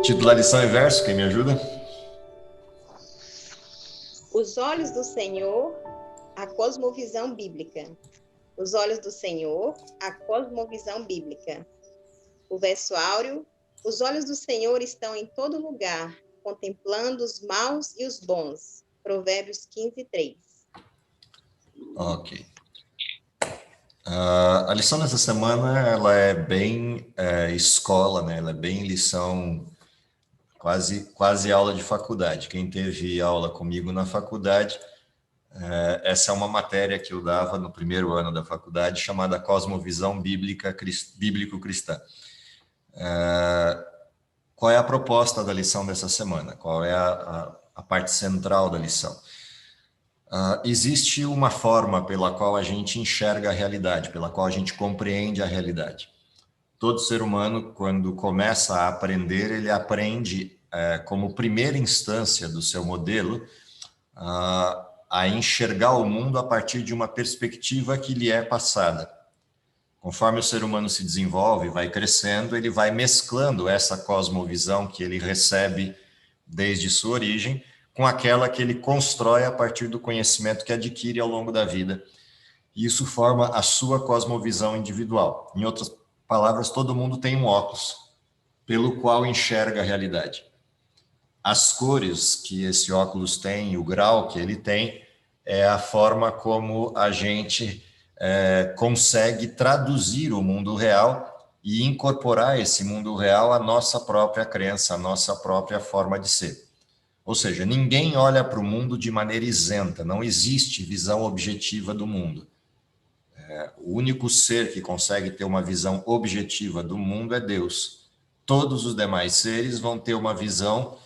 Título da lição e verso, quem me ajuda? Os olhos do Senhor, a cosmovisão bíblica. Os olhos do Senhor, a cosmovisão bíblica. O verso áureo: os olhos do Senhor estão em todo lugar, contemplando os maus e os bons. Provérbios 15:3. Ok. A lição dessa semana, ela é bem escola, né? Ela é bem lição, quase aula de faculdade. Quem teve aula comigo na faculdade, essa é uma matéria que eu dava no primeiro ano da faculdade, chamada Cosmovisão Bíblico-Cristã. Qual é a proposta da lição dessa semana? Qual é a parte central da lição? Existe uma forma pela qual a gente enxerga a realidade, pela qual a gente compreende a realidade. Todo ser humano, quando começa a aprender, ele aprende como primeira instância do seu modelo a enxergar o mundo a partir de uma perspectiva que lhe é passada. Conforme o ser humano se desenvolve, vai crescendo, ele vai mesclando essa cosmovisão que ele recebe desde sua origem com aquela que ele constrói a partir do conhecimento que adquire ao longo da vida. E isso forma a sua cosmovisão individual. Em outras palavras, todo mundo tem um óculos pelo qual enxerga a realidade. As cores que esse óculos tem, o grau que ele tem, é a forma como a gente consegue traduzir o mundo real e incorporar esse mundo real à nossa própria crença, à nossa própria forma de ser. Ou seja, ninguém olha para o mundo de maneira isenta, não existe visão objetiva do mundo. O único ser que consegue ter uma visão objetiva do mundo é Deus. Todos os demais seres vão ter uma visão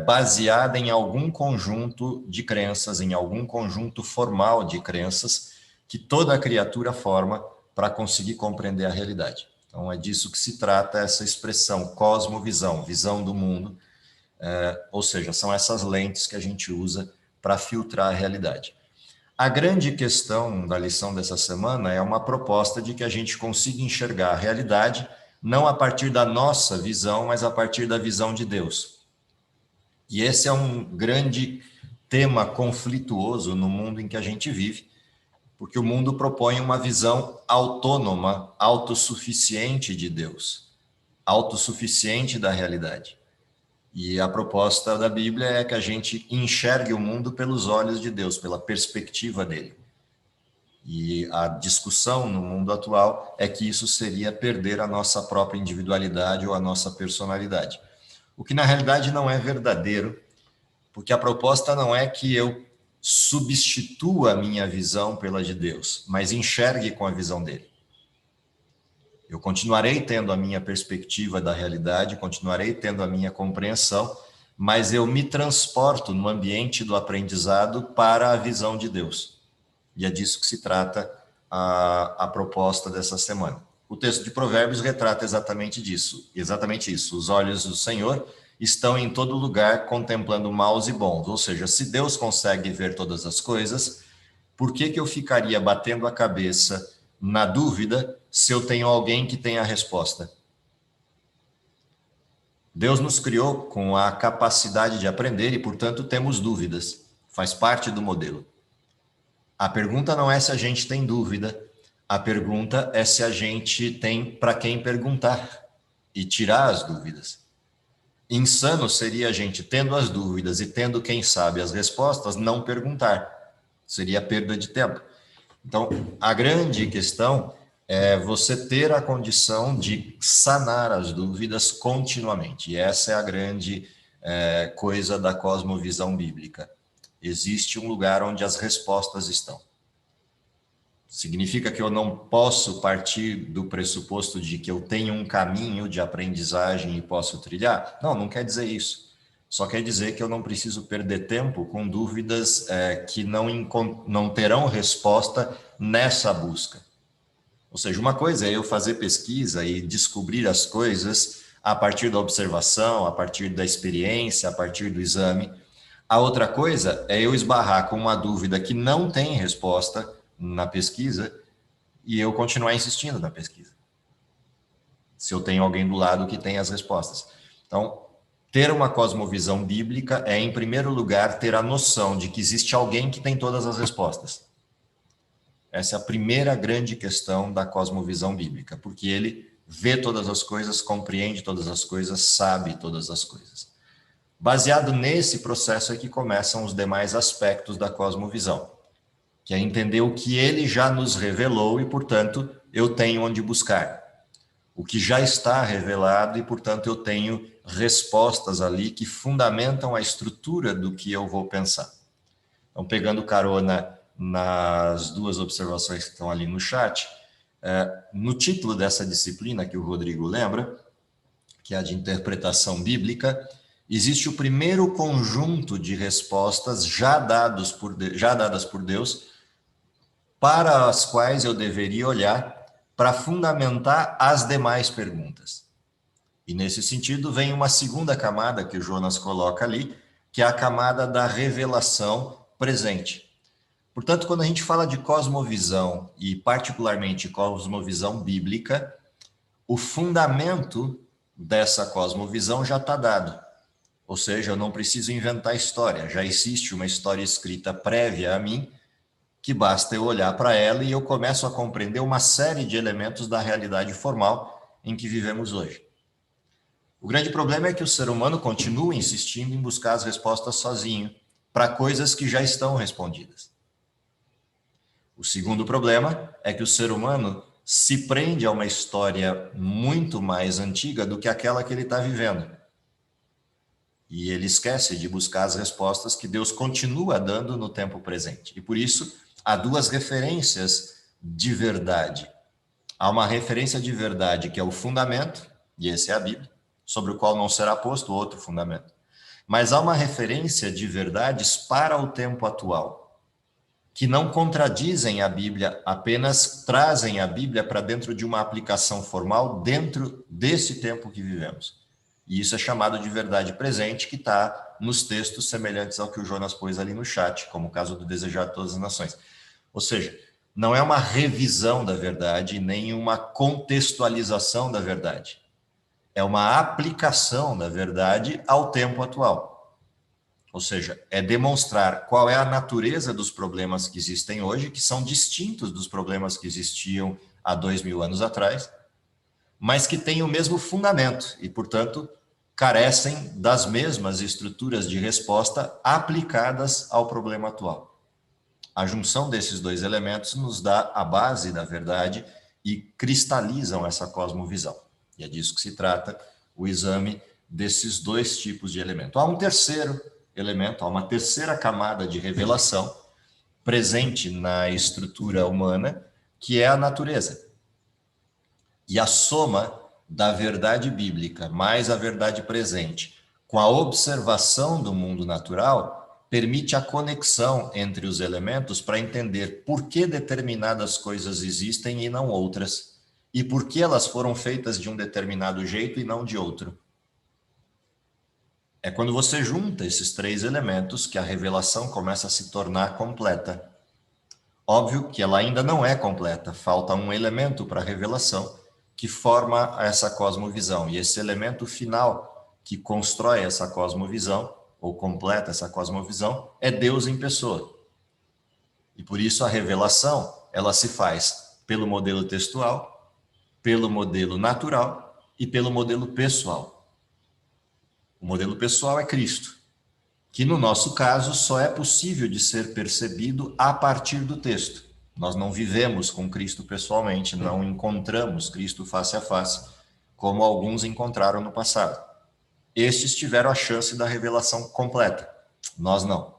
baseada em algum conjunto de crenças, em algum conjunto formal de crenças que toda criatura forma para conseguir compreender a realidade. Então, é disso que se trata essa expressão, cosmovisão, visão do mundo, ou seja, são essas lentes que a gente usa para filtrar a realidade. A grande questão da lição dessa semana é uma proposta de que a gente consiga enxergar a realidade não a partir da nossa visão, mas a partir da visão de Deus. E esse é um grande tema conflituoso no mundo em que a gente vive, porque o mundo propõe uma visão autônoma, autossuficiente de Deus, autossuficiente da realidade. E a proposta da Bíblia é que a gente enxergue o mundo pelos olhos de Deus, pela perspectiva dele. E a discussão no mundo atual é que isso seria perder a nossa própria individualidade ou a nossa personalidade. O que na realidade não é verdadeiro, porque a proposta não é que eu substitua a minha visão pela de Deus, mas enxergue com a visão dele. Eu continuarei tendo a minha perspectiva da realidade, continuarei tendo a minha compreensão, mas eu me transporto no ambiente do aprendizado para a visão de Deus. E é disso que se trata a proposta dessa semana. O texto de Provérbios retrata exatamente isso. Os olhos do Senhor estão em todo lugar contemplando maus e bons. Ou seja, se Deus consegue ver todas as coisas, por que eu ficaria batendo a cabeça na dúvida se eu tenho alguém que tem a resposta? Deus nos criou com a capacidade de aprender e, portanto, temos dúvidas. Faz parte do modelo. A pergunta não é se a gente tem dúvida, a pergunta é se a gente tem para quem perguntar e tirar as dúvidas. Insano seria a gente, tendo as dúvidas e tendo quem sabe as respostas, não perguntar. Seria perda de tempo. Então, a grande questão é você ter a condição de sanar as dúvidas continuamente. E essa é a grande coisa da cosmovisão bíblica. Existe um lugar onde as respostas estão. Significa que eu não posso partir do pressuposto de que eu tenho um caminho de aprendizagem e posso trilhar? Não, não quer dizer isso. Só quer dizer que eu não preciso perder tempo com dúvidas que não terão resposta nessa busca. Ou seja, uma coisa é eu fazer pesquisa e descobrir as coisas a partir da observação, a partir da experiência, a partir do exame. A outra coisa é eu esbarrar com uma dúvida que não tem resposta na pesquisa e eu continuar insistindo na pesquisa. Se eu tenho alguém do lado que tem as respostas. Então, Ter uma cosmovisão bíblica é, em primeiro lugar, ter a noção de que existe alguém que tem todas as respostas. Essa é a primeira grande questão da cosmovisão bíblica, porque ele vê todas as coisas, compreende todas as coisas, sabe todas as coisas. Baseado nesse processo é que começam os demais aspectos da cosmovisão, que é entender o que ele já nos revelou e, portanto, eu tenho onde buscar. O que já está revelado e, portanto, eu tenho respostas ali que fundamentam a estrutura do que eu vou pensar. Então, pegando carona nas duas observações que estão ali no chat, no título dessa disciplina que o Rodrigo lembra, que é a de interpretação bíblica, existe o primeiro conjunto de respostas já dadas por Deus, para as quais eu deveria olhar para fundamentar as demais perguntas. E nesse sentido vem uma segunda camada que o Jonas coloca ali, que é a camada da revelação presente. Portanto, quando a gente fala de cosmovisão, e particularmente cosmovisão bíblica, o fundamento dessa cosmovisão já está dado. Ou seja, eu não preciso inventar história, já existe uma história escrita prévia a mim, que basta eu olhar para ela e eu começo a compreender uma série de elementos da realidade formal em que vivemos hoje. O grande problema é que o ser humano continua insistindo em buscar as respostas sozinho para coisas que já estão respondidas. O segundo problema é que o ser humano se prende a uma história muito mais antiga do que aquela que ele está vivendo. E ele esquece de buscar as respostas que Deus continua dando no tempo presente. E por isso, há duas referências de verdade. Há uma referência de verdade que é o fundamento, e esse é a Bíblia, sobre o qual não será posto outro fundamento. Mas há uma referência de verdades para o tempo atual, que não contradizem a Bíblia, apenas trazem a Bíblia para dentro de uma aplicação formal dentro desse tempo que vivemos. E isso é chamado de verdade presente, que está nos textos semelhantes ao que o Jonas pôs ali no chat, como o caso do Desejar Todas as Nações. Ou seja, não é uma revisão da verdade, nem uma contextualização da verdade. É uma aplicação da verdade ao tempo atual. Ou seja, é demonstrar qual é a natureza dos problemas que existem hoje, que são distintos dos problemas que existiam há 2000 anos atrás, mas que têm o mesmo fundamento e, portanto, carecem das mesmas estruturas de resposta aplicadas ao problema atual. A junção desses dois elementos nos dá a base da verdade e cristalizam essa cosmovisão. E é disso que se trata o exame desses dois tipos de elemento. Há um terceiro elemento, há uma terceira camada de revelação presente na estrutura humana, que é a natureza. E a soma da verdade bíblica mais a verdade presente com a observação do mundo natural permite a conexão entre os elementos para entender por que determinadas coisas existem e não outras, e por que elas foram feitas de um determinado jeito e não de outro. É quando você junta esses três elementos que a revelação começa a se tornar completa. Óbvio que ela ainda não é completa, falta um elemento para a revelação que forma essa cosmovisão, e esse elemento final que constrói essa cosmovisão ou completa essa cosmovisão, é Deus em pessoa. E por isso a revelação, ela se faz pelo modelo textual, pelo modelo natural e pelo modelo pessoal. O modelo pessoal é Cristo, que no nosso caso só é possível de ser percebido a partir do texto. Nós não vivemos com Cristo pessoalmente, não encontramos Cristo face a face, como alguns encontraram no passado. Estes tiveram a chance da revelação completa. Nós não.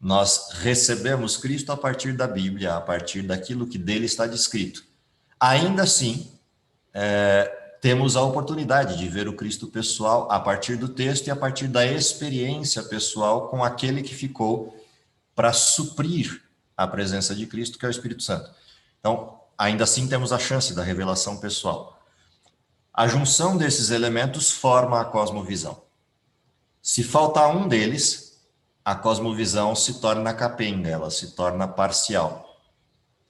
Nós recebemos Cristo a partir da Bíblia, a partir daquilo que dele está descrito. Ainda assim, temos a oportunidade de ver o Cristo pessoal a partir do texto e a partir da experiência pessoal com aquele que ficou para suprir a presença de Cristo, que é o Espírito Santo. Então, ainda assim temos a chance da revelação pessoal. A junção desses elementos forma a cosmovisão. Se faltar um deles, a cosmovisão se torna capenga, ela se torna parcial.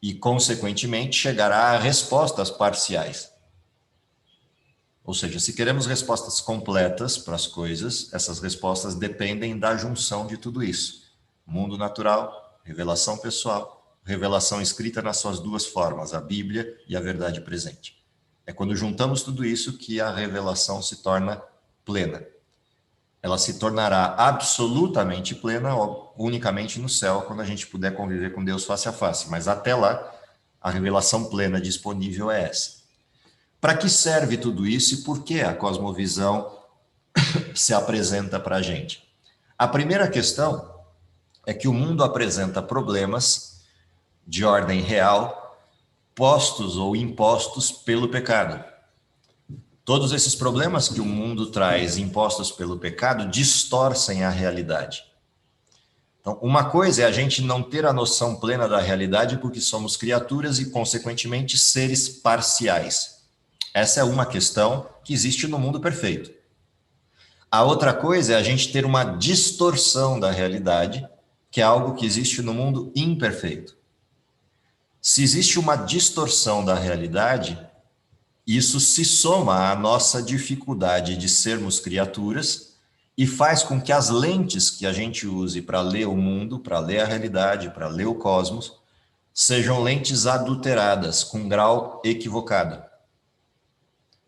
E, consequentemente, chegará a respostas parciais. Ou seja, se queremos respostas completas para as coisas, essas respostas dependem da junção de tudo isso. Mundo natural, revelação pessoal, revelação escrita nas suas duas formas, a Bíblia e a verdade presente. É quando juntamos tudo isso que a revelação se torna plena. Ela se tornará absolutamente plena unicamente no céu, quando a gente puder conviver com Deus face a face. Mas até lá, a revelação plena disponível é essa. Para que serve tudo isso e por que a cosmovisão se apresenta para a gente? A primeira questão é que o mundo apresenta problemas de ordem real, postos ou impostos pelo pecado. Todos esses problemas que o mundo traz impostos pelo pecado distorcem a realidade. Então, uma coisa é a gente não ter a noção plena da realidade porque somos criaturas e, consequentemente, seres parciais. Essa é uma questão que existe no mundo perfeito. A outra coisa é a gente ter uma distorção da realidade, que é algo que existe no mundo imperfeito. Se existe uma distorção da realidade, isso se soma à nossa dificuldade de sermos criaturas e faz com que as lentes que a gente use para ler o mundo, para ler a realidade, para ler o cosmos, sejam lentes adulteradas, com grau equivocado.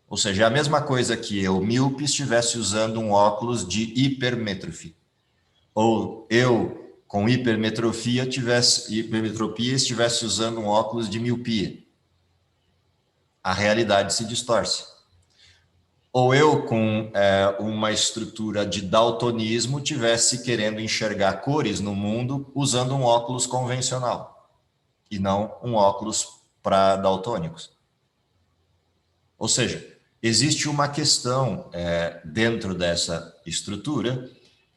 Ou seja, é a mesma coisa que eu, míope, estivesse usando um óculos de hipermetropia. Ou eu, com hipermetropia, estivesse usando um óculos de miopia. A realidade se distorce. Ou eu, com uma estrutura de daltonismo, tivesse querendo enxergar cores no mundo usando um óculos convencional e não um óculos para daltônicos. Ou seja, existe uma questão dentro dessa estrutura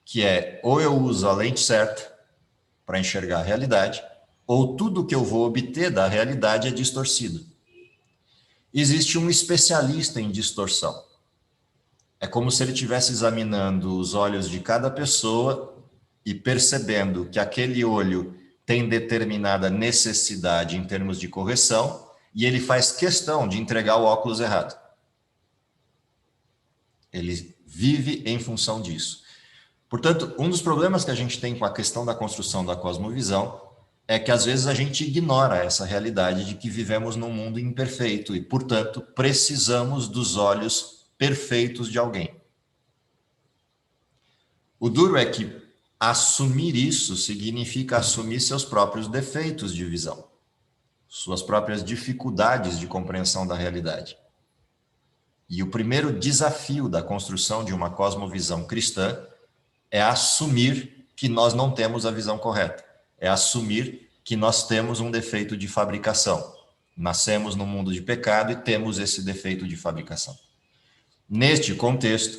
que é ou eu uso a lente certa para enxergar a realidade, ou tudo que eu vou obter da realidade é distorcido. Existe um especialista em distorção. É como se ele estivesse examinando os olhos de cada pessoa e percebendo que aquele olho tem determinada necessidade em termos de correção e ele faz questão de entregar o óculos errado. Ele vive em função disso. Portanto, um dos problemas que a gente tem com a questão da construção da cosmovisão é que às vezes a gente ignora essa realidade de que vivemos num mundo imperfeito e, portanto, precisamos dos olhos perfeitos de alguém. O duro é que assumir isso significa assumir seus próprios defeitos de visão, suas próprias dificuldades de compreensão da realidade. E o primeiro desafio da construção de uma cosmovisão cristã é assumir que nós não temos a visão correta, é assumir que nós temos um defeito de fabricação. Nascemos num mundo de pecado e temos esse defeito de fabricação. Neste contexto,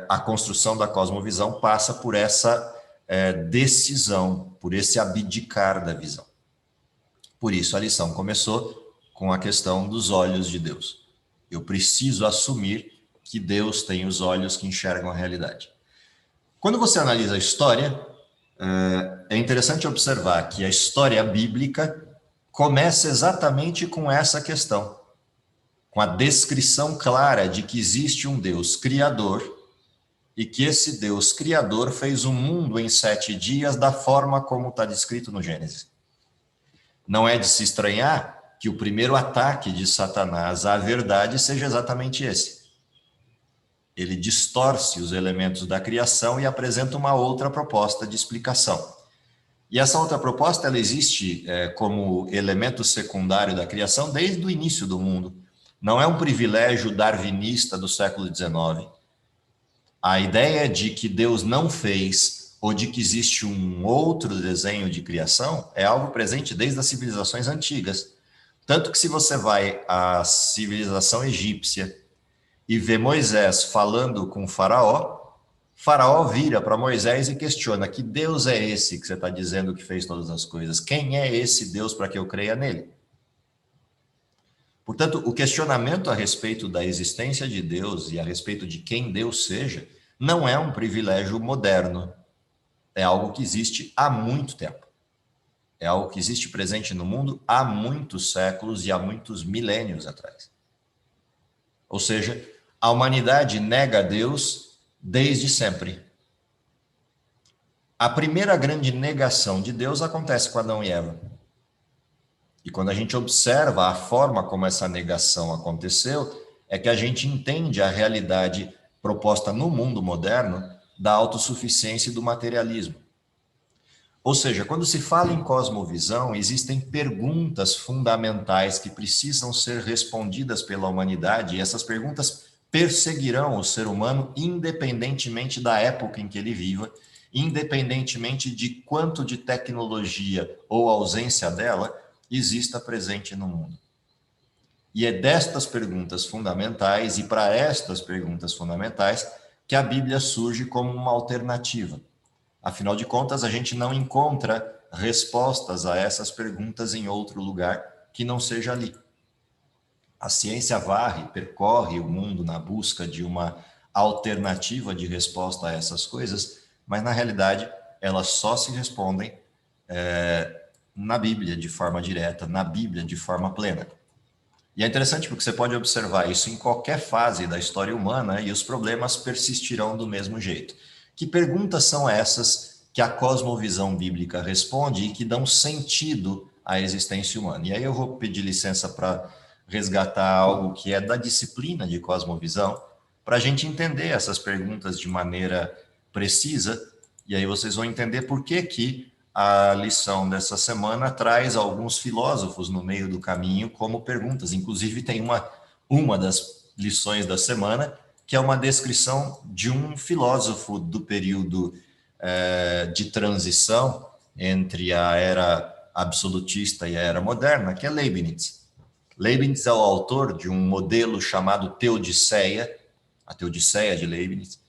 a construção da cosmovisão passa por essa decisão, por esse abdicar da visão. Por isso, a lição começou com a questão dos olhos de Deus. Eu preciso assumir que Deus tem os olhos que enxergam a realidade. Quando você analisa a história, é interessante observar que a história bíblica começa exatamente com essa questão, com a descrição clara de que existe um Deus criador e que esse Deus criador fez o mundo em 7 dias da forma como está descrito no Gênesis. Não é de se estranhar que o primeiro ataque de Satanás à verdade seja exatamente esse. Ele distorce os elementos da criação e apresenta uma outra proposta de explicação. E essa outra proposta ela existe como elemento secundário da criação desde o início do mundo. Não é um privilégio darwinista do século XIX. A ideia de que Deus não fez ou de que existe um outro desenho de criação é algo presente desde as civilizações antigas. Tanto que se você vai à civilização egípcia e vê Moisés falando com Faraó, Faraó vira para Moisés e questiona: que Deus é esse que você está dizendo que fez todas as coisas? Quem é esse Deus para que eu creia nele? Portanto, o questionamento a respeito da existência de Deus e a respeito de quem Deus seja não é um privilégio moderno. É algo que existe há muito tempo. É algo que existe presente no mundo há muitos séculos e há muitos milênios atrás. Ou seja, a humanidade nega a Deus desde sempre. A primeira grande negação de Deus acontece com Adão e Eva. E quando a gente observa a forma como essa negação aconteceu, é que a gente entende a realidade proposta no mundo moderno da autossuficiência e do materialismo. Ou seja, quando se fala em cosmovisão, existem perguntas fundamentais que precisam ser respondidas pela humanidade, e essas perguntas perseguirão o ser humano independentemente da época em que ele viva, independentemente de quanto de tecnologia ou ausência dela exista presente no mundo. E é destas perguntas fundamentais e para estas perguntas fundamentais que a Bíblia surge como uma alternativa. Afinal de contas, a gente não encontra respostas a essas perguntas em outro lugar que não seja ali. A ciência varre, percorre o mundo na busca de uma alternativa de resposta a essas coisas, mas na realidade elas só se respondem na Bíblia de forma direta, na Bíblia de forma plena. E é interessante porque você pode observar isso em qualquer fase da história humana e os problemas persistirão do mesmo jeito. Que perguntas são essas que a cosmovisão bíblica responde e que dão sentido à existência humana? E aí eu vou pedir licença para resgatar algo que é da disciplina de cosmovisão, para a gente entender essas perguntas de maneira precisa, e aí vocês vão entender por que a lição dessa semana traz alguns filósofos no meio do caminho como perguntas. Inclusive tem uma das lições da semana que é uma descrição de um filósofo do período de transição entre a era absolutista e a era moderna, que é Leibniz. Leibniz é o autor de um modelo chamado Teodiceia, a Teodiceia de Leibniz,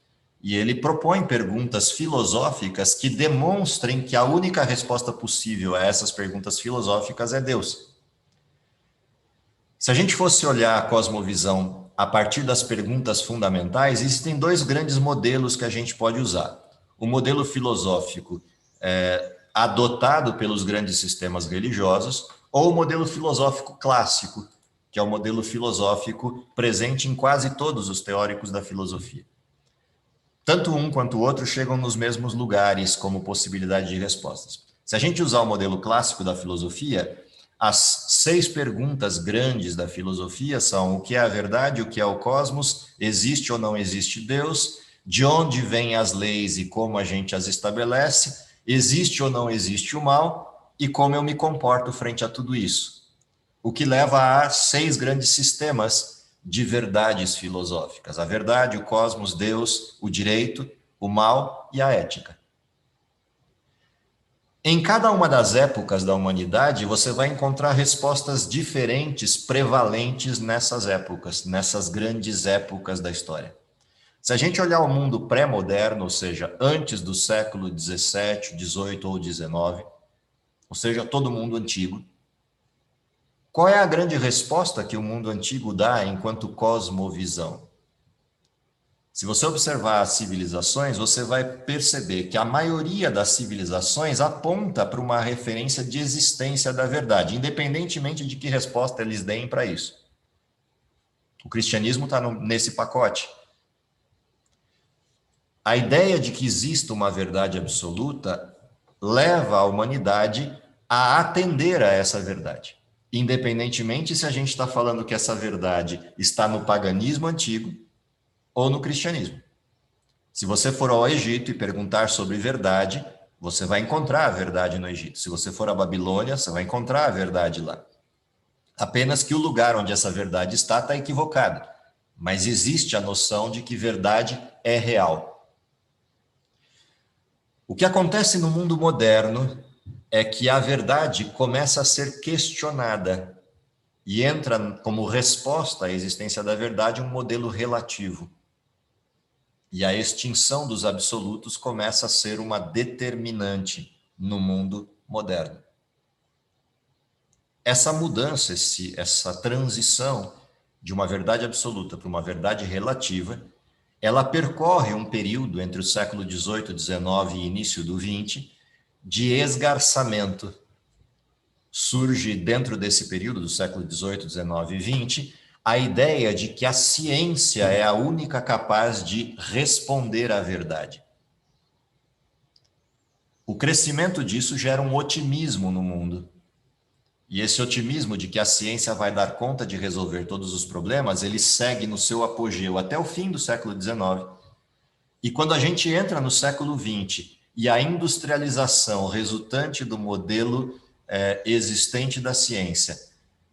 e ele propõe perguntas filosóficas que demonstrem que a única resposta possível a essas perguntas filosóficas é Deus. Se a gente fosse olhar a cosmovisão a partir das perguntas fundamentais, existem dois grandes modelos que a gente pode usar. O modelo filosófico adotado pelos grandes sistemas religiosos, ou o modelo filosófico clássico, que é o modelo filosófico presente em quase todos os teóricos da filosofia. Tanto um quanto o outro chegam nos mesmos lugares como possibilidade de respostas. Se a gente usar o modelo clássico da filosofia, as 6 perguntas grandes da filosofia são: o que é a verdade, o que é o cosmos, existe ou não existe Deus, de onde vêm as leis e como a gente as estabelece, existe ou não existe o mal e como eu me comporto frente a tudo isso. O que leva a 6 grandes sistemas de verdades filosóficas: a verdade, o cosmos, Deus, o direito, o mal e a ética. Em cada uma das épocas da humanidade, você vai encontrar respostas diferentes, prevalentes nessas épocas, nessas grandes épocas da história. Se a gente olhar o mundo pré-moderno, ou seja, antes do século XVII, XVIII ou XIX, ou seja, todo o mundo antigo, qual é a grande resposta que o mundo antigo dá enquanto cosmovisão? Se você observar as civilizações, você vai perceber que a maioria das civilizações aponta para uma referência de existência da verdade, independentemente de que resposta eles deem para isso. O cristianismo está nesse pacote. A ideia de que exista uma verdade absoluta leva a humanidade a atender a essa verdade, independentemente se a gente está falando que essa verdade está no paganismo antigo ou no cristianismo. Se você for ao Egito e perguntar sobre verdade, você vai encontrar a verdade no Egito. Se você for à Babilônia, você vai encontrar a verdade lá. Apenas que o lugar onde essa verdade está equivocado. Mas existe a noção de que verdade é real. O que acontece no mundo moderno é que a verdade começa a ser questionada e entra como resposta à existência da verdade um modelo relativo. E a extinção dos absolutos começa a ser uma determinante no mundo moderno. Essa mudança, essa transição de uma verdade absoluta para uma verdade relativa, ela percorre um período entre o século XVIII, XIX e início do XX de esgarçamento. Surge dentro desse período do século XVIII, XIX e XX a ideia de que a ciência é a única capaz de responder à verdade. O crescimento disso gera um otimismo no mundo. E esse otimismo de que a ciência vai dar conta de resolver todos os problemas, ele segue no seu apogeu até o fim do século XIX. E quando a gente entra no século XX e a industrialização resultante do modelo existente da ciência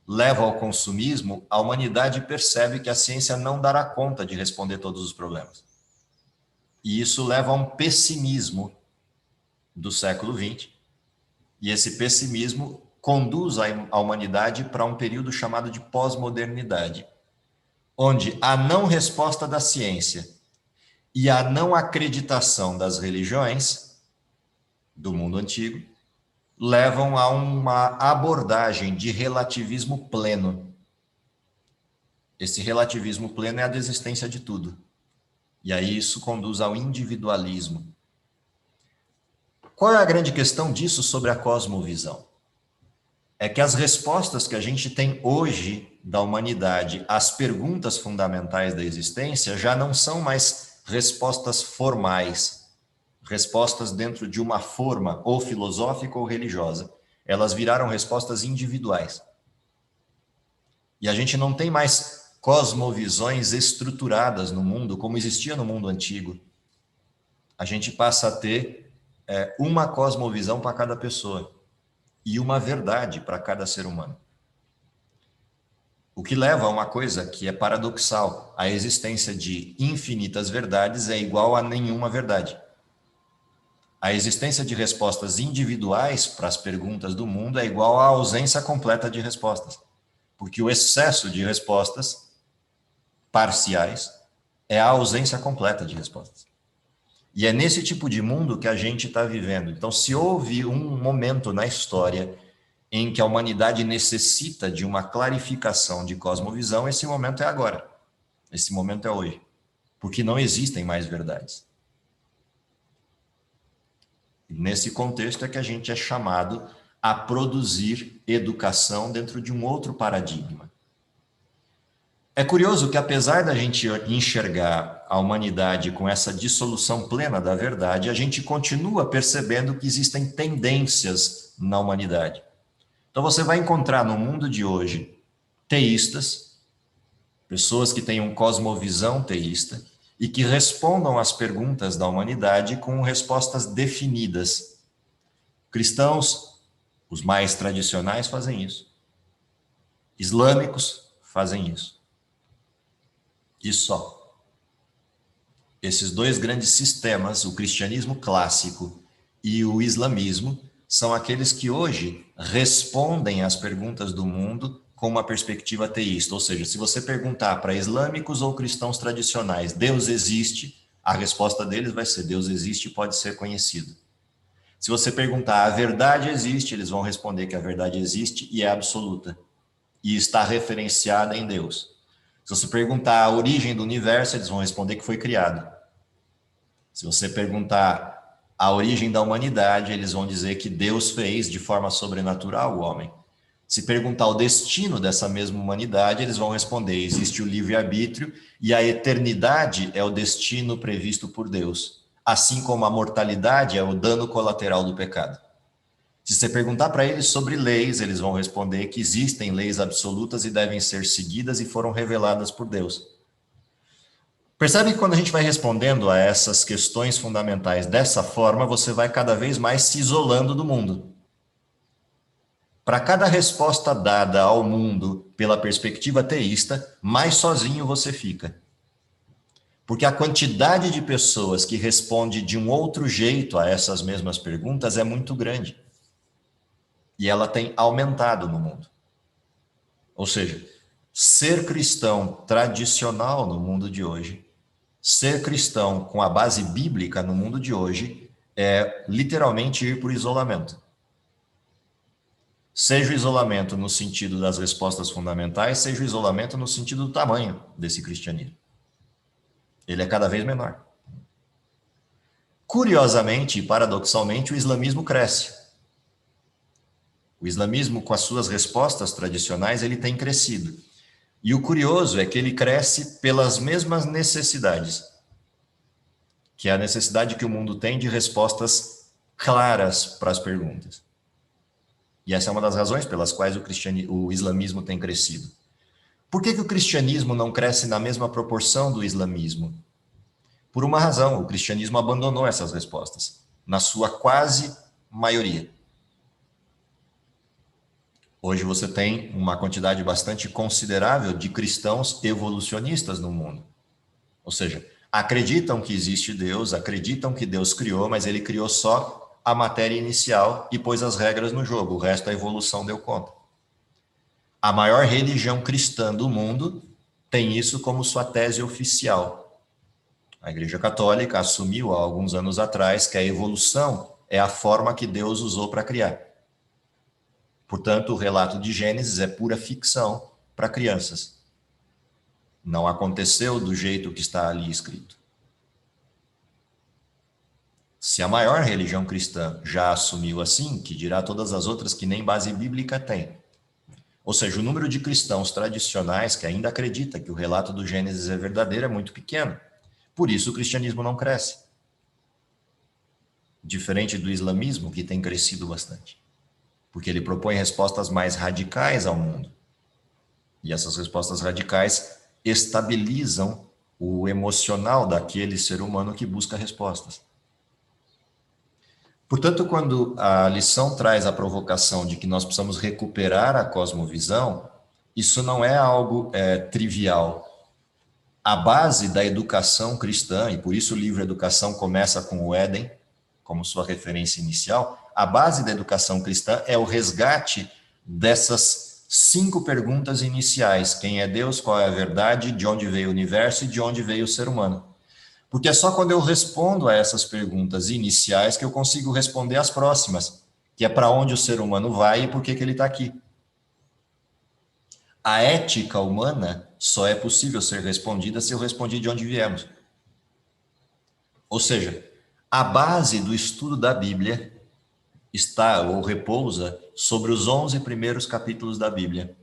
leva ao consumismo, a humanidade percebe que a ciência não dará conta de responder todos os problemas. E isso leva a um pessimismo do século XX. E esse pessimismo conduz a humanidade para um período chamado de pós-modernidade, onde a não resposta da ciência e a não acreditação das religiões do mundo antigo levam a uma abordagem de relativismo pleno. Esse relativismo pleno é a desistência de tudo. E aí isso conduz ao individualismo. Qual é a grande questão disso sobre a cosmovisão? É que as respostas que a gente tem hoje da humanidade às perguntas fundamentais da existência já não são mais respostas formais, respostas dentro de uma forma ou filosófica ou religiosa. Elas viraram respostas individuais. E a gente não tem mais cosmovisões estruturadas no mundo como existia no mundo antigo. A gente passa a ter uma cosmovisão para cada pessoa e uma verdade para cada ser humano. O que leva a uma coisa que é paradoxal: a existência de infinitas verdades é igual a nenhuma verdade. A existência de respostas individuais para as perguntas do mundo é igual à ausência completa de respostas, porque o excesso de respostas parciais é a ausência completa de respostas. E é nesse tipo de mundo que a gente está vivendo. Então, se houve um momento na história em que a humanidade necessita de uma clarificação de cosmovisão, esse momento é agora. Esse momento é hoje. Porque não existem mais verdades. Nesse contexto é que a gente é chamado a produzir educação dentro de um outro paradigma. É curioso que, apesar da gente enxergar a humanidade com essa dissolução plena da verdade, a gente continua percebendo que existem tendências na humanidade. Então você vai encontrar no mundo de hoje teístas, pessoas que têm uma cosmovisão teísta e que respondam às perguntas da humanidade com respostas definidas. Cristãos, os mais tradicionais, fazem isso. Islâmicos fazem isso. E só. Esses dois grandes sistemas, o cristianismo clássico e o islamismo, são aqueles que hoje respondem às perguntas do mundo com uma perspectiva teísta. Ou seja, se você perguntar para islâmicos ou cristãos tradicionais, Deus existe, a resposta deles vai ser: Deus existe e pode ser conhecido. Se você perguntar, a verdade existe, eles vão responder que a verdade existe e é absoluta, e está referenciada em Deus. Se você perguntar a origem do universo, eles vão responder que foi criado. Se você perguntar a origem da humanidade, eles vão dizer que Deus fez de forma sobrenatural o homem. Se perguntar o destino dessa mesma humanidade, eles vão responder: existe o livre-arbítrio e a eternidade é o destino previsto por Deus, assim como a mortalidade é o dano colateral do pecado. Se você perguntar para eles sobre leis, eles vão responder que existem leis absolutas e devem ser seguidas e foram reveladas por Deus. Percebe que quando a gente vai respondendo a essas questões fundamentais dessa forma, você vai cada vez mais se isolando do mundo. Para cada resposta dada ao mundo pela perspectiva teísta, mais sozinho você fica. Porque a quantidade de pessoas que responde de um outro jeito a essas mesmas perguntas é muito grande. E ela tem aumentado no mundo. Ou seja, ser cristão tradicional no mundo de hoje, ser cristão com a base bíblica no mundo de hoje, é literalmente ir para o isolamento. Seja o isolamento no sentido das respostas fundamentais, seja o isolamento no sentido do tamanho desse cristianismo. Ele é cada vez menor. Curiosamente e paradoxalmente, o islamismo cresce. O islamismo, com as suas respostas tradicionais, ele tem crescido. E o curioso é que ele cresce pelas mesmas necessidades, que é a necessidade que o mundo tem de respostas claras para as perguntas. E essa é uma das razões pelas quais o islamismo tem crescido. Por que o cristianismo não cresce na mesma proporção do islamismo? Por uma razão, o cristianismo abandonou essas respostas, na sua quase maioria. Hoje você tem uma quantidade bastante considerável de cristãos evolucionistas no mundo. Ou seja, acreditam que existe Deus, acreditam que Deus criou, mas ele criou só a matéria inicial e pôs as regras no jogo. O resto a evolução deu conta. A maior religião cristã do mundo tem isso como sua tese oficial. A Igreja Católica assumiu há alguns anos atrás que a evolução é a forma que Deus usou para criar. Portanto, o relato de Gênesis é pura ficção para crianças. Não aconteceu do jeito que está ali escrito. Se a maior religião cristã já assumiu assim, que dirá todas as outras que nem base bíblica têm. Ou seja, o número de cristãos tradicionais que ainda acredita que o relato do Gênesis é verdadeiro é muito pequeno. Por isso o cristianismo não cresce. Diferente do islamismo, que tem crescido bastante. Porque ele propõe respostas mais radicais ao mundo. E essas respostas radicais estabilizam o emocional daquele ser humano que busca respostas. Portanto, quando a lição traz a provocação de que nós precisamos recuperar a cosmovisão, isso não é algo trivial. A base da educação cristã, e por isso o livro Educação começa com o Éden, como sua referência inicial, a base da educação cristã é o resgate dessas 5 perguntas iniciais. Quem é Deus? Qual é a verdade? De onde veio o universo e de onde veio o ser humano? Porque é só quando eu respondo a essas perguntas iniciais que eu consigo responder as próximas, que é para onde o ser humano vai e por que ele está aqui. A ética humana só é possível ser respondida se eu respondi de onde viemos. Ou seja, a base do estudo da Bíblia está ou repousa sobre os 11 primeiros capítulos da Bíblia.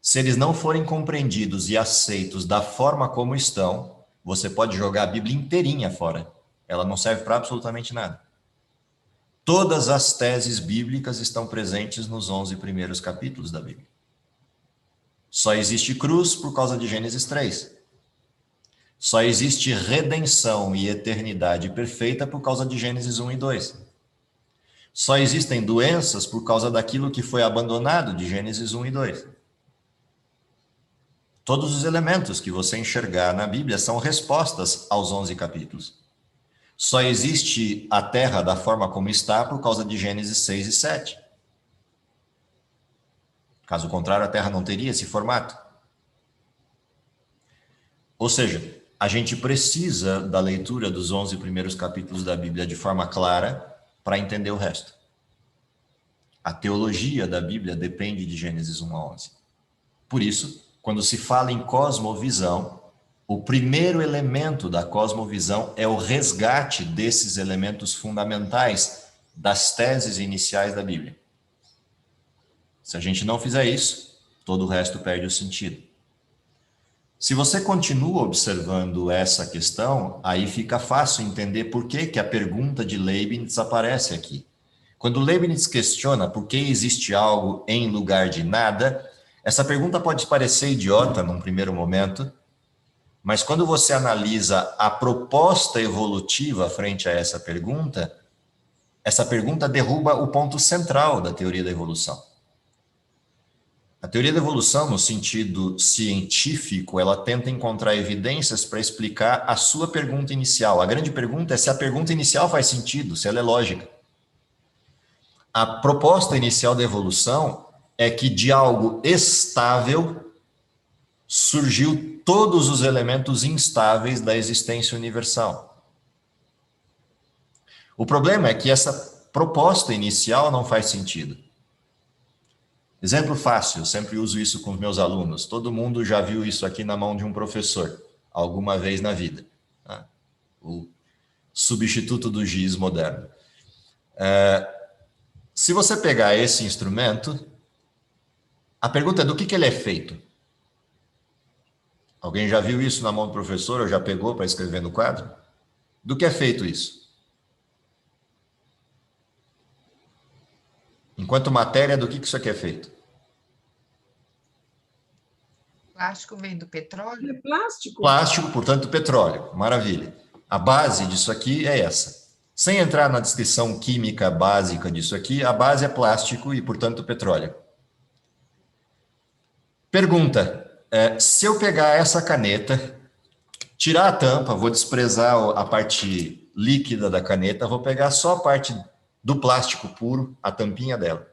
Se eles não forem compreendidos e aceitos da forma como estão, você pode jogar a Bíblia inteirinha fora. Ela não serve para absolutamente nada. Todas as teses bíblicas estão presentes nos 11 primeiros capítulos da Bíblia. Só existe cruz por causa de Gênesis 3. Só existe redenção e eternidade perfeita por causa de Gênesis 1 e 2. Só existem doenças por causa daquilo que foi abandonado de Gênesis 1 e 2. Todos os elementos que você enxergar na Bíblia são respostas aos 11 capítulos. Só existe a terra da forma como está por causa de Gênesis 6 e 7. Caso contrário, a terra não teria esse formato. Ou seja, a gente precisa da leitura dos 11 primeiros capítulos da Bíblia de forma clara para entender o resto. A teologia da Bíblia depende de Gênesis 1 a 11. Por isso, quando se fala em cosmovisão, o primeiro elemento da cosmovisão é o resgate desses elementos fundamentais das teses iniciais da Bíblia. Se a gente não fizer isso, todo o resto perde o sentido. Se você continua observando essa questão, aí fica fácil entender por que a pergunta de Leibniz aparece aqui. Quando Leibniz questiona por que existe algo em lugar de nada, essa pergunta pode parecer idiota num primeiro momento, mas quando você analisa a proposta evolutiva frente a essa pergunta derruba o ponto central da teoria da evolução. A teoria da evolução, no sentido científico, ela tenta encontrar evidências para explicar a sua pergunta inicial. A grande pergunta é se a pergunta inicial faz sentido, se ela é lógica. A proposta inicial da evolução é que de algo estável surgiu todos os elementos instáveis da existência universal. O problema é que essa proposta inicial não faz sentido. Exemplo fácil, eu sempre uso isso com os meus alunos. Todo mundo já viu isso aqui na mão de um professor, alguma vez na vida. Tá? O substituto do giz moderno. Se você pegar esse instrumento, a pergunta é do que ele é feito? Alguém já viu isso na mão do professor ou já pegou para escrever no quadro? Do que é feito isso? Enquanto matéria, do que isso aqui é feito? Plástico vem do petróleo? É plástico? Plástico, portanto, petróleo. Maravilha. A base disso aqui é essa. Sem entrar na descrição química básica disso aqui, a base é plástico e, portanto, petróleo. Pergunta: se eu pegar essa caneta, tirar a tampa, vou desprezar a parte líquida da caneta, vou pegar só a parte do plástico puro, a tampinha dela.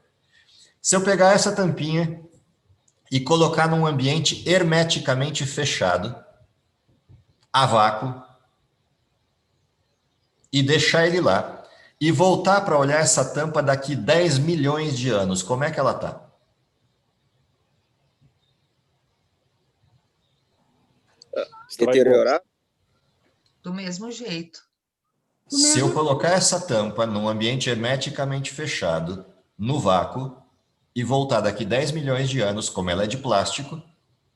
Se eu pegar essa tampinha e colocar num ambiente hermeticamente fechado, a vácuo, e deixar ele lá, e voltar para olhar essa tampa daqui 10 milhões de anos, como é que ela está? Deteriorar? Do mesmo jeito. Se eu colocar essa tampa num ambiente hermeticamente fechado, no vácuo, e voltar daqui 10 milhões de anos, como ela é de plástico,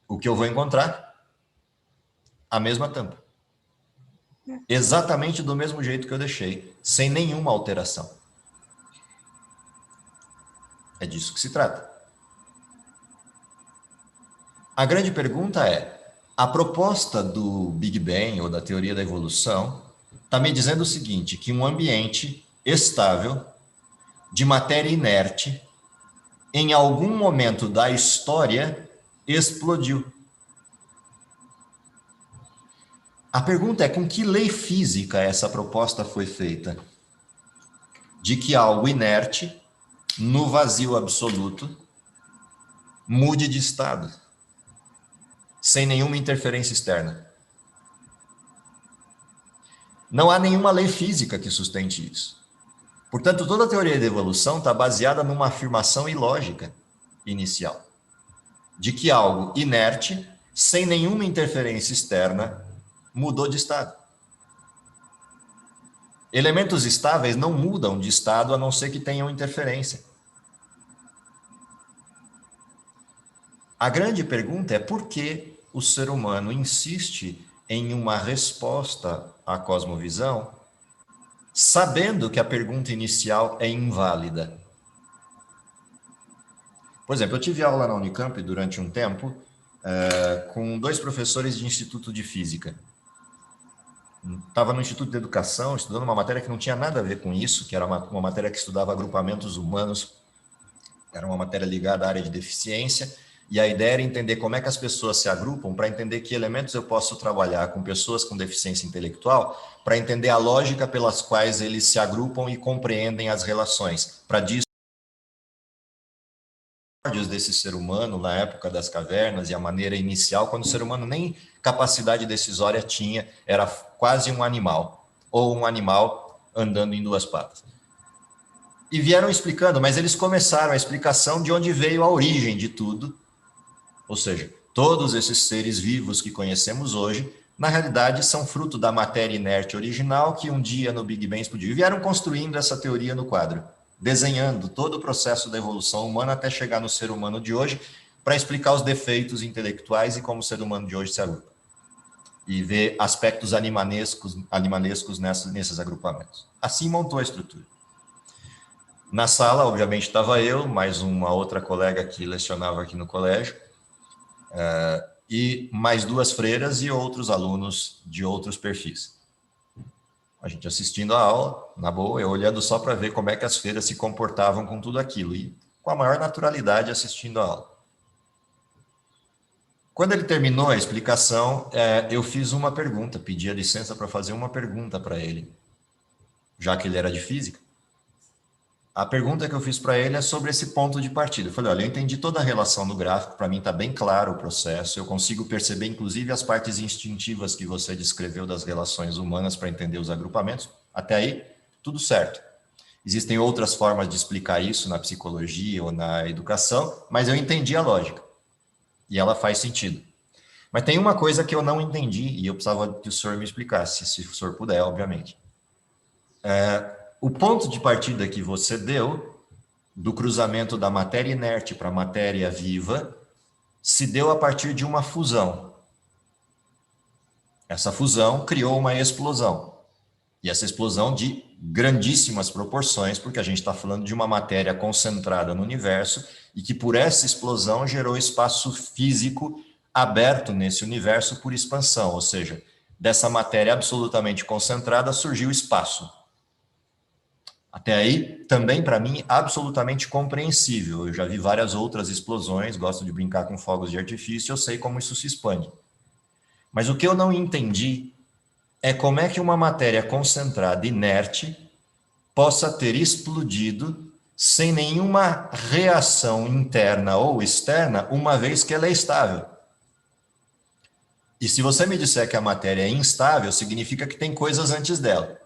o que eu vou encontrar? A mesma tampa. Exatamente do mesmo jeito que eu deixei, sem nenhuma alteração. É disso que se trata. A grande pergunta é: a proposta do Big Bang ou da teoria da evolução está me dizendo o seguinte, que um ambiente estável, de matéria inerte, em algum momento da história, explodiu. A pergunta é: com que lei física essa proposta foi feita? De que algo inerte, no vazio absoluto, mude de estado, sem nenhuma interferência externa. Não há nenhuma lei física que sustente isso. Portanto, toda a teoria da evolução está baseada numa afirmação ilógica inicial, de que algo inerte, sem nenhuma interferência externa, mudou de estado. Elementos estáveis não mudam de estado a não ser que tenham interferência. A grande pergunta é: por que o ser humano insiste em uma resposta à cosmovisão, sabendo que a pergunta inicial é inválida? Por exemplo, eu tive aula na Unicamp durante um tempo com 2 professores de Instituto de Física. Estava no Instituto de Educação, estudando uma matéria que não tinha nada a ver com isso, que era uma matéria que estudava agrupamentos humanos, era uma matéria ligada à área de deficiência, e a ideia era entender como é que as pessoas se agrupam, para entender que elementos eu posso trabalhar com pessoas com deficiência intelectual, para entender a lógica pelas quais eles se agrupam e compreendem as relações. Para disso, desse ser humano na época das cavernas e a maneira inicial, quando o ser humano nem capacidade decisória tinha, era quase um animal, ou um animal andando em 2 patas. E vieram explicando, mas eles começaram a explicação de onde veio a origem de tudo, ou seja, todos esses seres vivos que conhecemos hoje, na realidade são fruto da matéria inerte original que um dia no Big Bang explodiu. E vieram construindo essa teoria no quadro, desenhando todo o processo da evolução humana até chegar no ser humano de hoje, para explicar os defeitos intelectuais e como o ser humano de hoje se agrupa. E ver aspectos animalescos nesses agrupamentos. Assim montou a estrutura. Na sala, obviamente, estava eu, mais uma outra colega que lecionava aqui no colégio, e mais 2 freiras e outros alunos de outros perfis. A gente assistindo a aula, na boa, eu olhando só para ver como é que as freiras se comportavam com tudo aquilo, e com a maior naturalidade assistindo a aula. Quando ele terminou a explicação, eu fiz uma pergunta, pedi a licença para fazer uma pergunta para ele, já que ele era de física. A pergunta que eu fiz para ele é sobre esse ponto de partida. Eu falei: olha, eu entendi toda a relação do gráfico, para mim está bem claro o processo, eu consigo perceber inclusive as partes instintivas que você descreveu das relações humanas para entender os agrupamentos. Até aí, tudo certo. Existem outras formas de explicar isso na psicologia ou na educação, mas eu entendi a lógica. E ela faz sentido. Mas tem uma coisa que eu não entendi e eu precisava que o senhor me explicasse, se o senhor puder, obviamente. O ponto de partida que você deu, do cruzamento da matéria inerte para a matéria viva, se deu a partir de uma fusão. Essa fusão criou uma explosão. E essa explosão de grandíssimas proporções, porque a gente está falando de uma matéria concentrada no universo e que por essa explosão gerou espaço físico aberto nesse universo por expansão, ou seja, dessa matéria absolutamente concentrada surgiu espaço. Até aí, também para mim, absolutamente compreensível. Eu já vi várias outras explosões, gosto de brincar com fogos de artifício, eu sei como isso se expande. Mas o que eu não entendi é como é que uma matéria concentrada, inerte, possa ter explodido sem nenhuma reação interna ou externa, uma vez que ela é estável. E se você me disser que a matéria é instável, significa que tem coisas antes dela.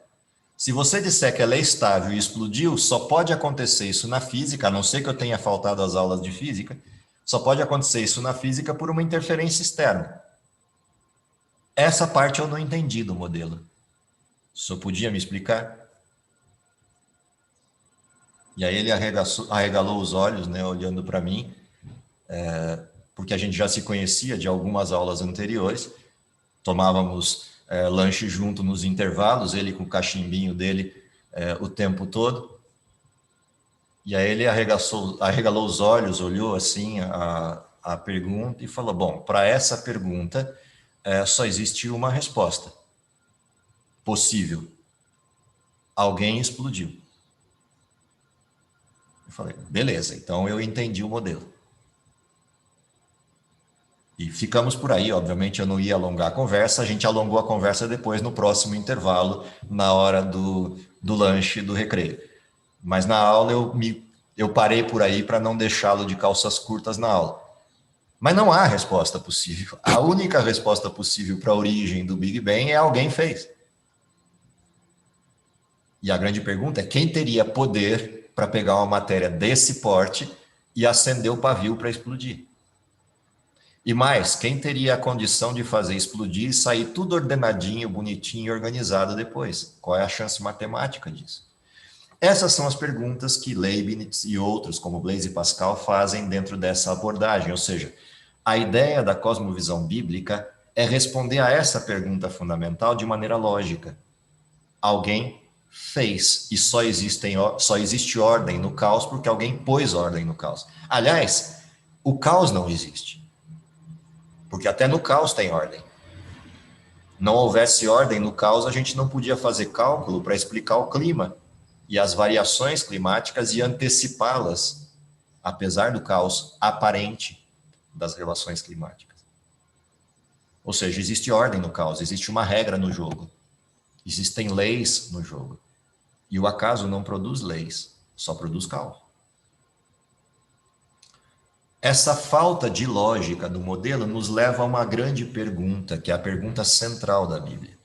Se você disser que ela é estável e explodiu, só pode acontecer isso na física, a não ser que eu tenha faltado às aulas de física, só pode acontecer isso na física por uma interferência externa. Essa parte eu não entendi do modelo. O senhor podia me explicar? E aí ele arregalou os olhos, né, olhando para mim, porque a gente já se conhecia de algumas aulas anteriores, tomávamos lanche junto nos intervalos, ele com o cachimbinho dele o tempo todo. E aí ele arregalou os olhos, olhou assim a pergunta e falou, bom, para essa pergunta só existe uma resposta possível. Alguém explodiu. Eu falei, beleza, então eu entendi o modelo. E ficamos por aí, obviamente eu não ia alongar a conversa, a gente alongou a conversa depois no próximo intervalo, na hora do lanche, do recreio. Mas na aula eu parei por aí para não deixá-lo de calças curtas na aula. Mas não há resposta possível. A única resposta possível para a origem do Big Bang é alguém fez. E a grande pergunta é quem teria poder para pegar uma matéria desse porte e acender o pavio para explodir? E mais, quem teria a condição de fazer explodir e sair tudo ordenadinho, bonitinho e organizado depois? Qual é a chance matemática disso? Essas são as perguntas que Leibniz e outros, como Blaise Pascal, fazem dentro dessa abordagem. Ou seja, a ideia da cosmovisão bíblica é responder a essa pergunta fundamental de maneira lógica. Alguém fez e só existe ordem no caos porque alguém pôs ordem no caos. Aliás, o caos não existe. Porque até no caos tem ordem. Não houvesse ordem no caos, a gente não podia fazer cálculo para explicar o clima e as variações climáticas e antecipá-las, apesar do caos aparente das relações climáticas. Ou seja, existe ordem no caos, existe uma regra no jogo, existem leis no jogo. E o acaso não produz leis, só produz caos. Essa falta de lógica do modelo nos leva a uma grande pergunta, que é a pergunta central da Bíblia.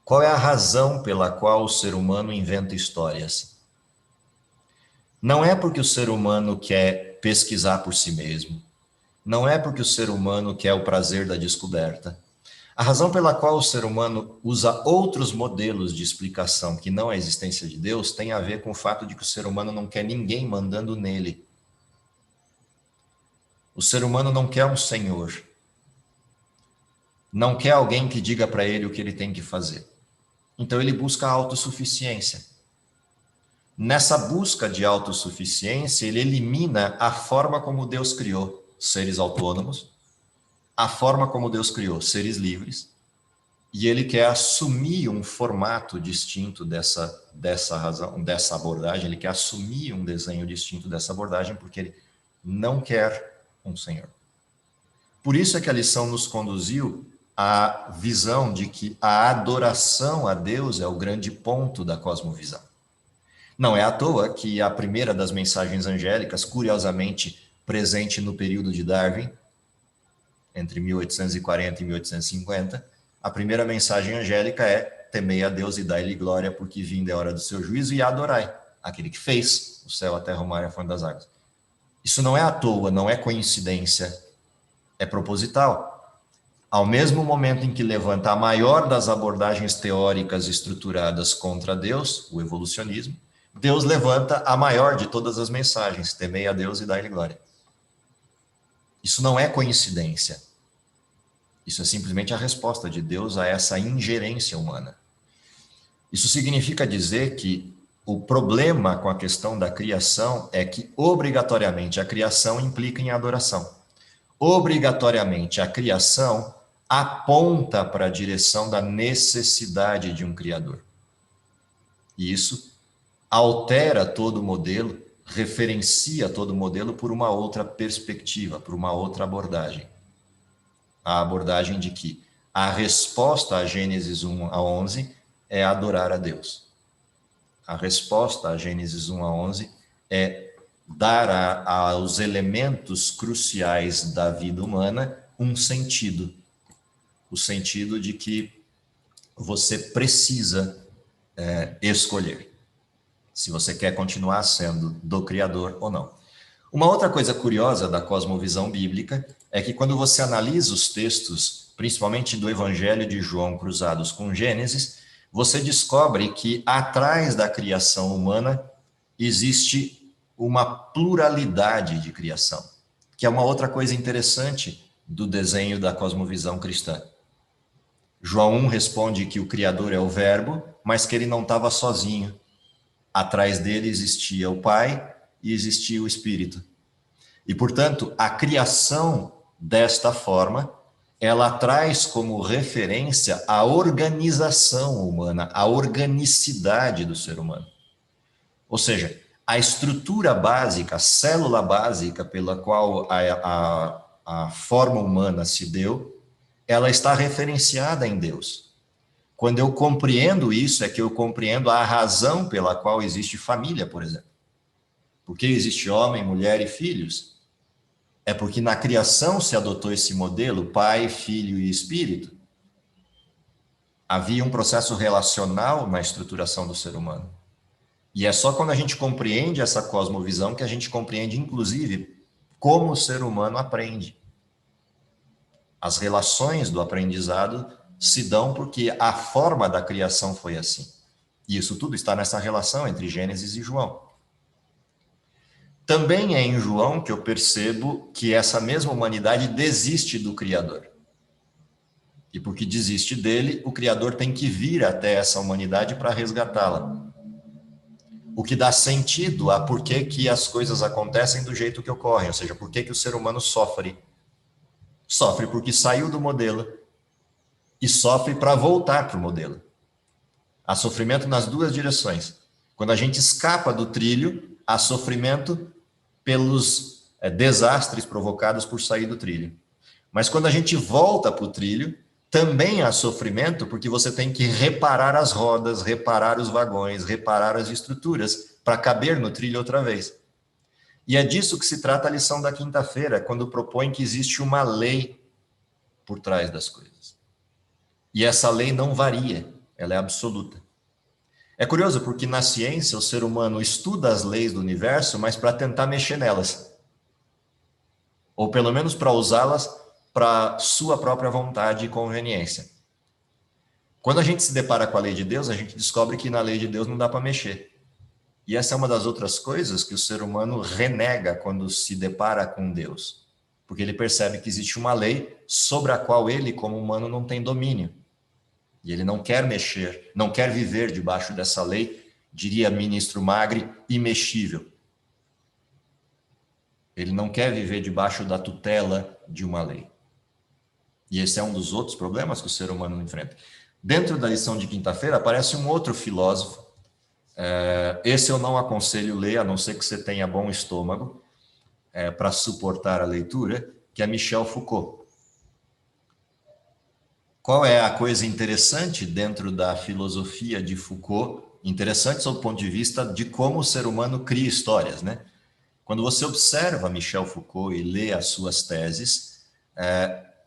Qual é a razão pela qual o ser humano inventa histórias? Não é porque o ser humano quer pesquisar por si mesmo. Não é porque o ser humano quer o prazer da descoberta. A razão pela qual o ser humano usa outros modelos de explicação que não a existência de Deus tem a ver com o fato de que o ser humano não quer ninguém mandando nele. O ser humano não quer um senhor. Não quer alguém que diga para ele o que ele tem que fazer. Então ele busca a autossuficiência. Nessa busca de autossuficiência, ele elimina a forma como Deus criou seres autônomos, a forma como Deus criou seres livres, e ele quer assumir um formato distinto dessa razão, dessa abordagem, ele quer assumir um desenho distinto dessa abordagem, porque ele não quer um senhor. Por isso é que a lição nos conduziu à visão de que a adoração a Deus é o grande ponto da cosmovisão. Não é à toa que a primeira das mensagens angélicas, curiosamente presente no período de Darwin, entre 1840 e 1850, a primeira mensagem angélica é: temei a Deus e dai-lhe glória, porque vinda é a hora do seu juízo, e adorai aquele que fez o céu, a terra, o mar e a fonte das águas. Isso não é à toa, não é coincidência, é proposital. Ao mesmo momento em que levanta a maior das abordagens teóricas estruturadas contra Deus, o evolucionismo, Deus levanta a maior de todas as mensagens: temei a Deus e dai-lhe glória. Isso não é coincidência. Isso é simplesmente a resposta de Deus a essa ingerência humana. Isso significa dizer que o problema com a questão da criação é que, obrigatoriamente, a criação implica em adoração. Obrigatoriamente, a criação aponta para a direção da necessidade de um Criador. E isso altera todo o modelo, referencia todo o modelo por uma outra perspectiva, por uma outra abordagem. A abordagem de que a resposta a Gênesis 1 a 11 é adorar a Deus. A resposta a Gênesis 1 a 11 é dar aos elementos cruciais da vida humana um sentido. O sentido de que você precisa escolher se você quer continuar sendo do Criador ou não. Uma outra coisa curiosa da cosmovisão bíblica é que quando você analisa os textos, principalmente do Evangelho de João cruzados com Gênesis, você descobre que atrás da criação humana existe uma pluralidade de criação, que é uma outra coisa interessante do desenho da cosmovisão cristã. João 1 responde que o Criador é o Verbo, mas que ele não estava sozinho. Atrás dele existia o Pai e existia o Espírito. E, portanto, a criação desta forma, ela traz como referência a organização humana, a organicidade do ser humano. Ou seja, a estrutura básica, a célula básica pela qual a forma humana se deu, ela está referenciada em Deus. Quando eu compreendo isso, é que eu compreendo a razão pela qual existe família, por exemplo. Por que existe homem, mulher e filhos? É porque na criação se adotou esse modelo, Pai, Filho e Espírito. Havia um processo relacional na estruturação do ser humano. E é só quando a gente compreende essa cosmovisão que a gente compreende, inclusive, como o ser humano aprende. As relações do aprendizado se dão porque a forma da criação foi assim. E isso tudo está nessa relação entre Gênesis e João. Também é em João que eu percebo que essa mesma humanidade desiste do Criador. E porque desiste dele, o Criador tem que vir até essa humanidade para resgatá-la. O que dá sentido a por que as coisas acontecem do jeito que ocorrem, ou seja, por que o ser humano sofre. Sofre porque saiu do modelo e sofre para voltar para o modelo. Há sofrimento nas duas direções. Quando a gente escapa do trilho, há sofrimento pelos desastres provocados por sair do trilho. Mas quando a gente volta para o trilho, também há sofrimento porque você tem que reparar as rodas, reparar os vagões, reparar as estruturas para caber no trilho outra vez. E é disso que se trata a lição da quinta-feira, quando propõe que existe uma lei por trás das coisas. E essa lei não varia, ela é absoluta. É curioso porque na ciência o ser humano estuda as leis do universo, mas para tentar mexer nelas. Ou pelo menos para usá-las para sua própria vontade e conveniência. Quando a gente se depara com a lei de Deus, a gente descobre que na lei de Deus não dá para mexer. E essa é uma das outras coisas que o ser humano renega quando se depara com Deus. Porque ele percebe que existe uma lei sobre a qual ele, como humano, não tem domínio. E ele não quer mexer, não quer viver debaixo dessa lei, diria ministro Magri, imexível. Ele não quer viver debaixo da tutela de uma lei. E esse é um dos outros problemas que o ser humano enfrenta. Dentro da lição de quinta-feira aparece um outro filósofo. Esse eu não aconselho ler, a não ser que você tenha bom estômago para suportar a leitura, que é Michel Foucault. Qual é a coisa interessante dentro da filosofia de Foucault? Interessante sob o ponto de vista de como o ser humano cria histórias, né? Quando você observa Michel Foucault e lê as suas teses,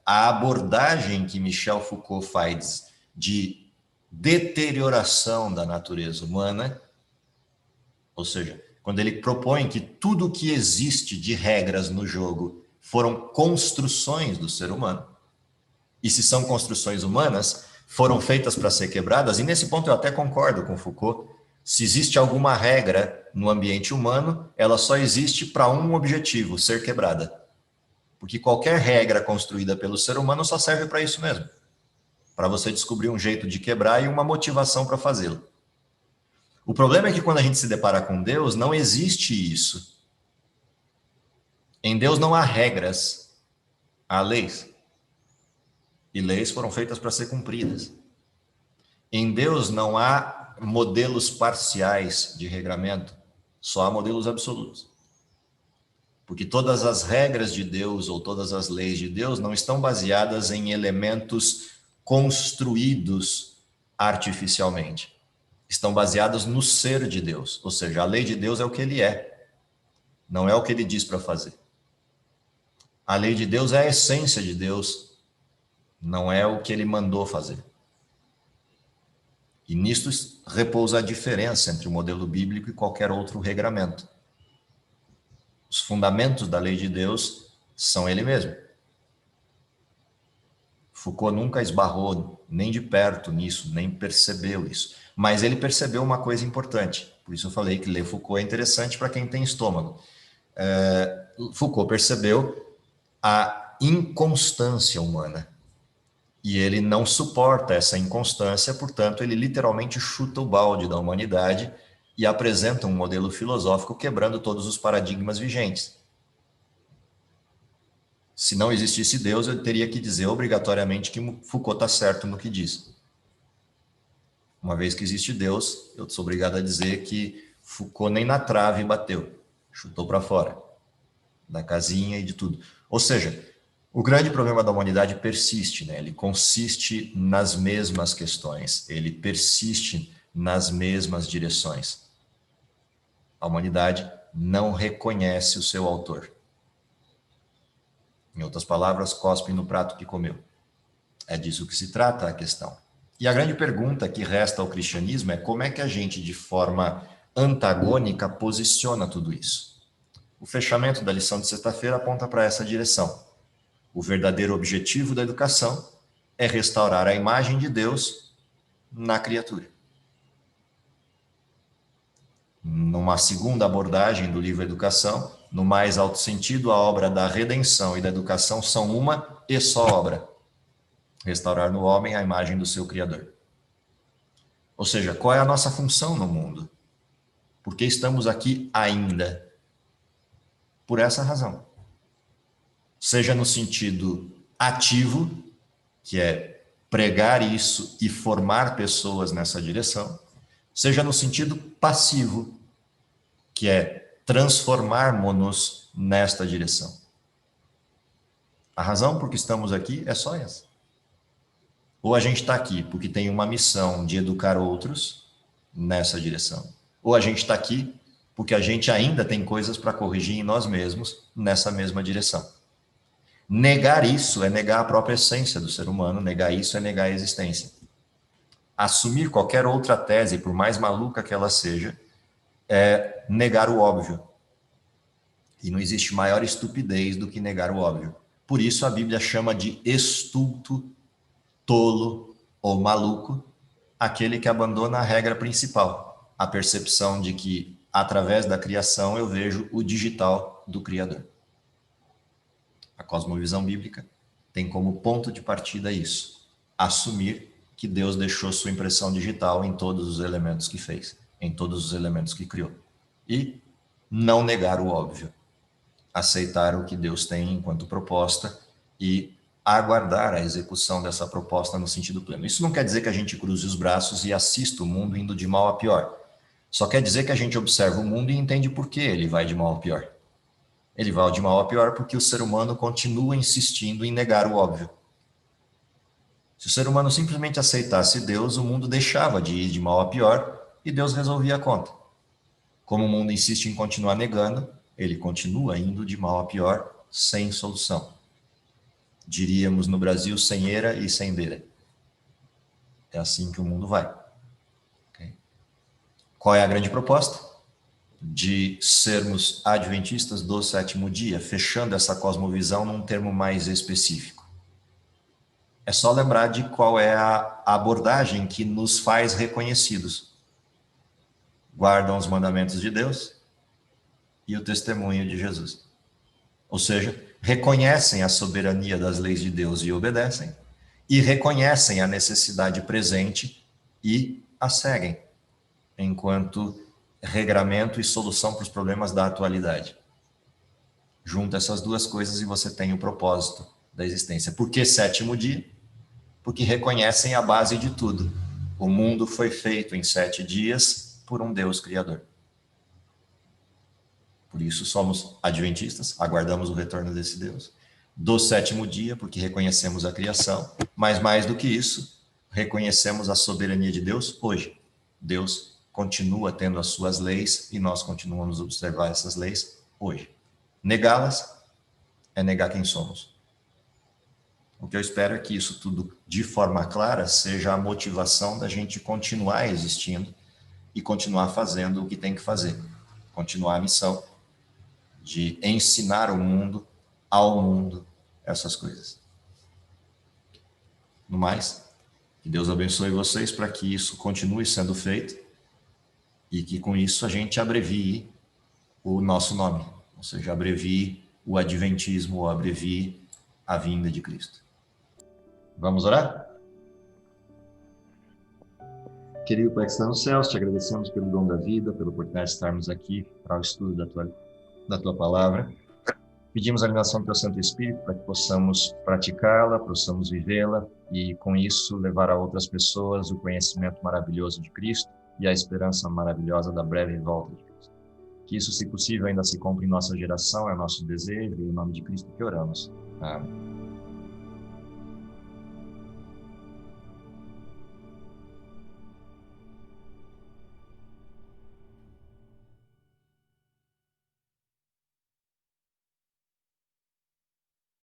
a abordagem que Michel Foucault faz de deterioração da natureza humana, ou seja, quando ele propõe que tudo que existe de regras no jogo foram construções do ser humano, e se são construções humanas, foram feitas para ser quebradas, e nesse ponto eu até concordo com Foucault. Se existe alguma regra no ambiente humano, ela só existe para um objetivo, ser quebrada. Porque qualquer regra construída pelo ser humano só serve para isso mesmo. Para você descobrir um jeito de quebrar e uma motivação para fazê-lo. O problema é que quando a gente se depara com Deus, não existe isso. Em Deus não há regras, há leis. E leis foram feitas para ser cumpridas. Em Deus não há modelos parciais de regramento, só há modelos absolutos. Porque todas as regras de Deus ou todas as leis de Deus não estão baseadas em elementos construídos artificialmente. Estão baseadas no ser de Deus. Ou seja, a lei de Deus é o que ele é, não é o que ele diz para fazer. A lei de Deus é a essência de Deus, não é o que ele mandou fazer. E nisto repousa a diferença entre o modelo bíblico e qualquer outro regramento. Os fundamentos da lei de Deus são ele mesmo. Foucault nunca esbarrou nem de perto nisso, nem percebeu isso. Mas ele percebeu uma coisa importante. Por isso eu falei que ler Foucault é interessante para quem tem estômago. Foucault percebeu a inconstância humana. E ele não suporta essa inconstância, portanto, ele literalmente chuta o balde da humanidade e apresenta um modelo filosófico quebrando todos os paradigmas vigentes. Se não existisse Deus, eu teria que dizer obrigatoriamente que Foucault está certo no que diz. Uma vez que existe Deus, eu sou obrigado a dizer que Foucault nem na trave bateu, chutou para fora da casinha e de tudo. Ou seja, o grande problema da humanidade persiste, né? Ele consiste nas mesmas questões, ele persiste nas mesmas direções. A humanidade não reconhece o seu autor. Em outras palavras, cospe no prato que comeu. É disso que se trata a questão. E a grande pergunta que resta ao cristianismo é como é que a gente, de forma antagônica, posiciona tudo isso. O fechamento da lição de sexta-feira aponta para essa direção. O verdadeiro objetivo da educação é restaurar a imagem de Deus na criatura. Numa segunda abordagem do livro Educação, no mais alto sentido, a obra da redenção e da educação são uma e só obra: restaurar no homem a imagem do seu Criador. Ou seja, qual é a nossa função no mundo? Por que estamos aqui ainda? Por essa razão. Seja no sentido ativo, que é pregar isso e formar pessoas nessa direção, seja no sentido passivo, que é transformarmos-nos nesta direção. A razão por que estamos aqui é só essa. Ou a gente está aqui porque tem uma missão de educar outros nessa direção, ou a gente está aqui porque a gente ainda tem coisas para corrigir em nós mesmos nessa mesma direção. Negar isso é negar a própria essência do ser humano, negar isso é negar a existência. Assumir qualquer outra tese, por mais maluca que ela seja, é negar o óbvio. E não existe maior estupidez do que negar o óbvio. Por isso a Bíblia chama de estulto, tolo ou maluco aquele que abandona a regra principal, a percepção de que, através da criação, eu vejo o digital do Criador. A cosmovisão bíblica tem como ponto de partida isso: assumir que Deus deixou sua impressão digital em todos os elementos que fez, em todos os elementos que criou. E não negar o óbvio. Aceitar o que Deus tem enquanto proposta e aguardar a execução dessa proposta no sentido pleno. Isso não quer dizer que a gente cruze os braços e assista o mundo indo de mal a pior. Só quer dizer que a gente observa o mundo e entende por que ele vai de mal a pior. Ele vai de mal a pior porque o ser humano continua insistindo em negar o óbvio. Se o ser humano simplesmente aceitasse Deus, o mundo deixava de ir de mal a pior e Deus resolvia a conta. Como o mundo insiste em continuar negando, ele continua indo de mal a pior, sem solução. Diríamos no Brasil, sem eira e sem beira. É assim que o mundo vai. Okay? Qual é a grande proposta? De sermos adventistas do sétimo dia, fechando essa cosmovisão num termo mais específico. É só lembrar de qual é a abordagem que nos faz reconhecidos. Guardam os mandamentos de Deus e o testemunho de Jesus. Ou seja, reconhecem a soberania das leis de Deus e obedecem, e reconhecem a necessidade presente e a seguem, enquanto regramento e solução para os problemas da atualidade. Junta essas duas coisas e você tem o propósito da existência. Por que sétimo dia? Porque reconhecem a base de tudo. O mundo foi feito em 7 dias por um Deus Criador. Por isso somos adventistas, aguardamos o retorno desse Deus. Do sétimo dia, porque reconhecemos a criação, mas mais do que isso, reconhecemos a soberania de Deus hoje. Deus continua tendo as suas leis e nós continuamos a observar essas leis hoje. Negá-las é negar quem somos. O que eu espero é que isso tudo, de forma clara, seja a motivação da gente continuar existindo e continuar fazendo o que tem que fazer. Continuar a missão de ensinar o mundo, ao mundo, essas coisas. No mais, que Deus abençoe vocês para que isso continue sendo feito e que com isso a gente abrevie o nosso nome, ou seja, abrevie o adventismo, ou abrevie a vinda de Cristo. Vamos orar? Querido Pai que está nos céus, te agradecemos pelo dom da vida, pela oportunidade de estarmos aqui para o estudo da tua palavra. Pedimos a iluminação do teu Santo Espírito para que possamos praticá-la, possamos vivê-la e, com isso, levar a outras pessoas o conhecimento maravilhoso de Cristo e a esperança maravilhosa da breve volta de Cristo. Que isso, se possível, ainda se cumpra em nossa geração, é o nosso desejo, e em nome de Cristo que oramos. Amém.